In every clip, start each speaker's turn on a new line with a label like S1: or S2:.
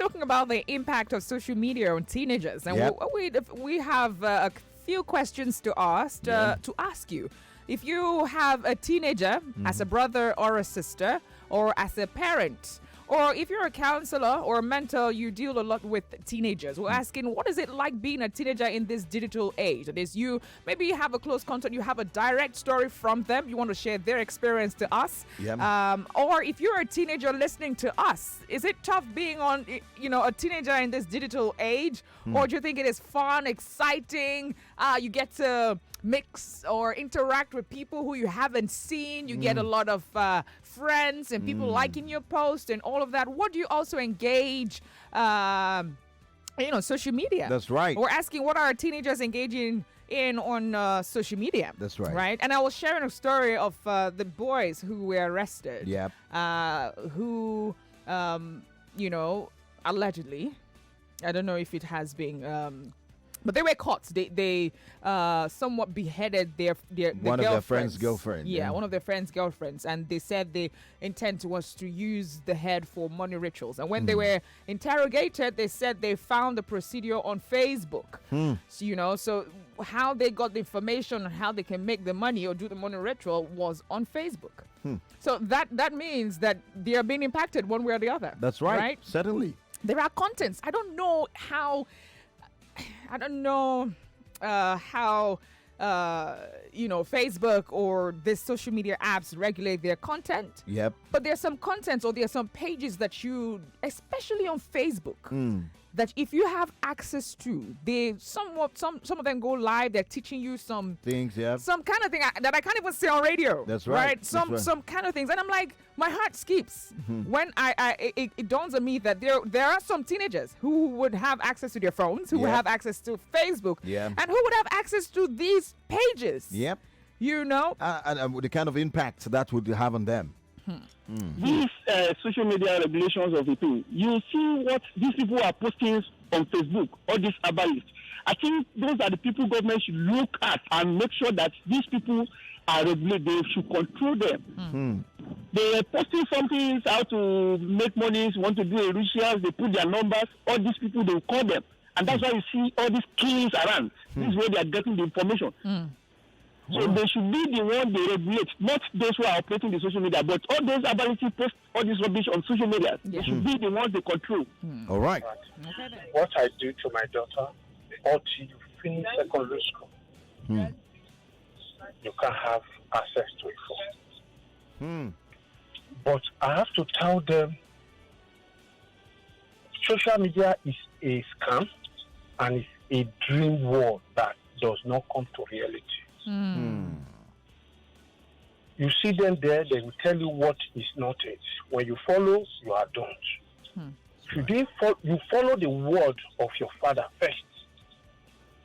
S1: talking about the impact of social media on teenagers, and we have a few questions to ask you. If you have a teenager as a brother or a sister, or as a parent, or if you're a counselor or a mentor, you deal a lot with teenagers. We're asking, what is it like being a teenager in this digital age? That is, maybe you have a close contact, you have a direct story from them, you want to share their experience to us. Or if you're a teenager listening to us, is it tough being a teenager in this digital age? Or do you think it is fun, exciting? You get to mix or interact with people who you haven't seen. You get a lot of friends and people liking your post and all of that. What do you also engage social media?
S2: That's right.
S1: We're asking, what are teenagers engaging in on social media?
S2: That's right.
S1: Right. And I was sharing a story of the boys who were arrested.
S2: Yep.
S1: Who allegedly, I don't know if it has been but they were caught. They somewhat beheaded their
S2: one of their friends' girlfriend.
S1: Yeah, one of their friends' girlfriends, and they said the intent was to use the head for money rituals. And when they were interrogated, they said they found the procedure on Facebook. So how they got the information on how they can make the money or do the money ritual was on Facebook. So that means that they are being impacted one way or the other.
S2: That's right. Right? Certainly.
S1: There are contents. I don't know how Facebook or these social media apps regulate their content.
S2: Yep.
S1: But there's some contents or there's some pages that especially on Facebook, that if you have access to, some of them go live. They're teaching you some
S2: things,
S1: some kind of thing that I can't even say on radio.
S2: That's right.
S1: Some kind of things, and I'm like, my heart skips when it dawns on me that there are some teenagers who would have access to their phones, who would have access to Facebook, and who would have access to these pages.
S2: Yep.
S1: And
S2: the kind of impact that would have on them.
S3: These social media regulations of the thing, you see what these people are posting on Facebook, all these herbalists. I think those are the people government should look at and make sure that these people are regulated. They should control them. They are posting something how to make money, want to do a rituals, they put their numbers, all these people, they will call them. And that's why you see all these killings around. This is where they are getting the information. So they should be the one they regulate, not those who are operating the social media, but all those ability post all this rubbish on social media. They should be the ones they control.
S2: All right.
S4: What I do to my daughter, until you finish secondary school, you can have access to a phone. But I have to tell them, social media is a scam and it's a dream world that does not come to reality. You see them there, they will tell you what is not it. When you follow, you are doomed. You follow the word of your father first.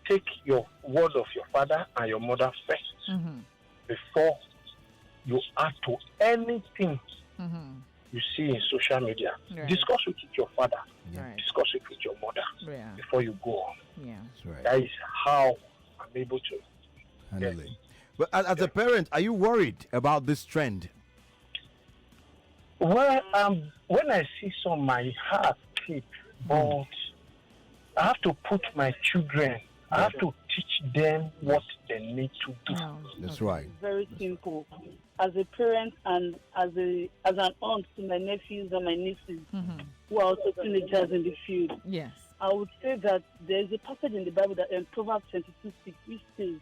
S4: Take your word of your father and your mother first before you add to anything you see in social media. Right. Discuss it with your father. Right. Discuss it with your mother before you go on.
S2: That's right.
S4: That is how I'm able to
S2: handle it. But as a parent, are you worried about this trend?
S4: Well, when I see some, my heart keeps, but I have to put my children, I have to teach them what they need to do.
S2: That's right.
S5: It's very simple. As a parent and as an aunt to my nephews and my nieces, who are also teenagers in the field, I would say that there is a passage in the Bible that in Proverbs 22:6, which says,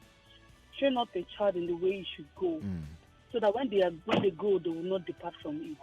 S5: "Train up a child in the way he should go, so that when they go, they will not depart from it."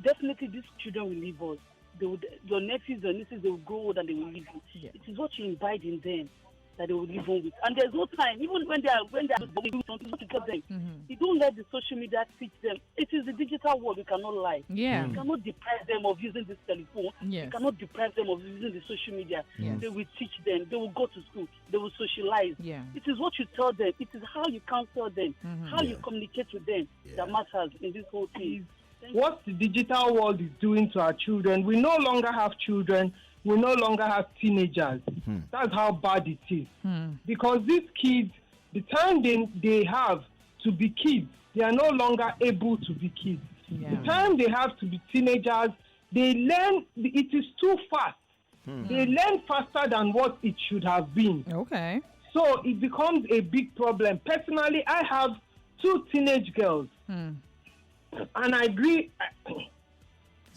S5: Definitely, these children will leave us. Your nephews, your nieces, they will grow old and they will leave you. It is what you imbibe in them that they will live on with. And there's no time, even when they are doing something, to tell them. You don't let the social media teach them. It is the digital world, you cannot lie. You cannot deprive them of using this telephone. You cannot deprive them of using the social media. They will teach them. They will go to school. They will socialize. It is what you tell them. It is how you counsel them, how you communicate with them that matters in this whole thing.
S6: What the digital world is doing to our children, we no longer have children, we no longer have teenagers. That's how bad it is. Because these kids, the time they have to be kids, they are no longer able to be kids. The time they have to be teenagers, they learn, it is too fast. They learn faster than what it should have been.
S1: Okay.
S6: So it becomes a big problem. Personally, I have 2 teenage girls. And I agree.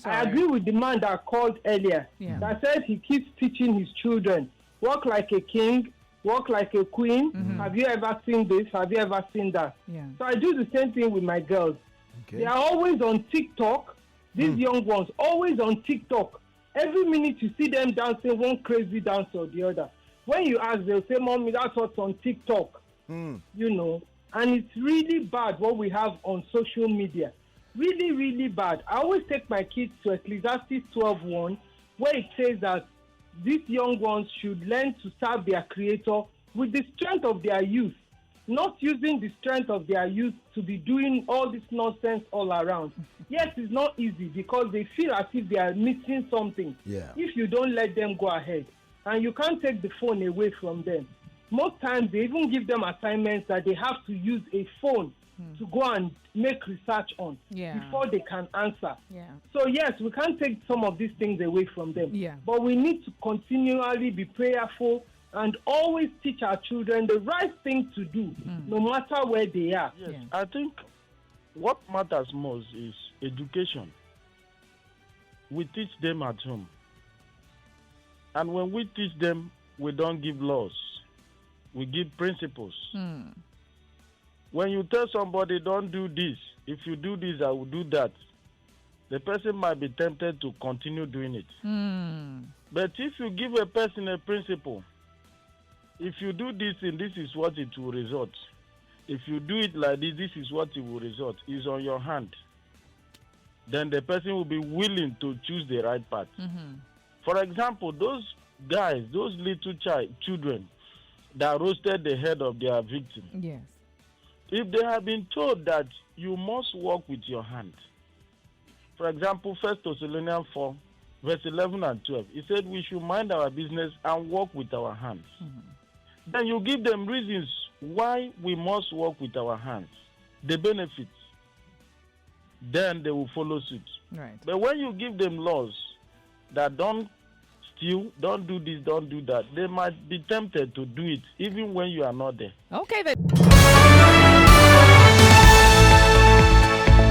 S6: I agree with the man that called earlier. That said he keeps teaching his children, walk like a king, walk like a queen. Have you ever seen this? Have you ever seen that? So I do the same thing with my girls. They are always on TikTok. These young ones, always on TikTok. Every minute you see them dancing one crazy dance or the other. When you ask, they'll say, Mommy, that's what's on TikTok. You know, and it's really bad what we have on social media. Really, really bad. I always take my kids to Ecclesiastes 12:1, where it says that these young ones should learn to serve their Creator with the strength of their youth, not using the strength of their youth to be doing all this nonsense all around. Yes, it's not easy because they feel as if they are missing something if you don't let them go ahead. And you can't take the phone away from them. Most times, they even give them assignments that they have to use a phone to go and make research on before they can answer. So, yes, we can't take some of these things away from them. But we need to continually be prayerful and always teach our children the right thing to do, no matter where they are.
S7: Yes, I think what matters most is education. We teach them at home. And when we teach them, we don't give laws. We give principles. When you tell somebody, don't do this, if you do this, I will do that, the person might be tempted to continue doing it. But if you give a person a principle, if you do this and this is what it will result. If you do it like this, this is what it will result. It's on your hand. Then the person will be willing to choose the right path. For example, those guys, those little children that roasted the head of their victim. If they have been told that you must walk with your hand. For example, 1 Thessalonians 4, verse 11 and 12. He said we should mind our business and walk with our hands. Then you give them reasons why we must walk with our hands, the benefits. Then they will follow suit. But when you give them laws that don't steal, don't do this, don't do that, they might be tempted to do it even when you are not there.
S1: Okay, then.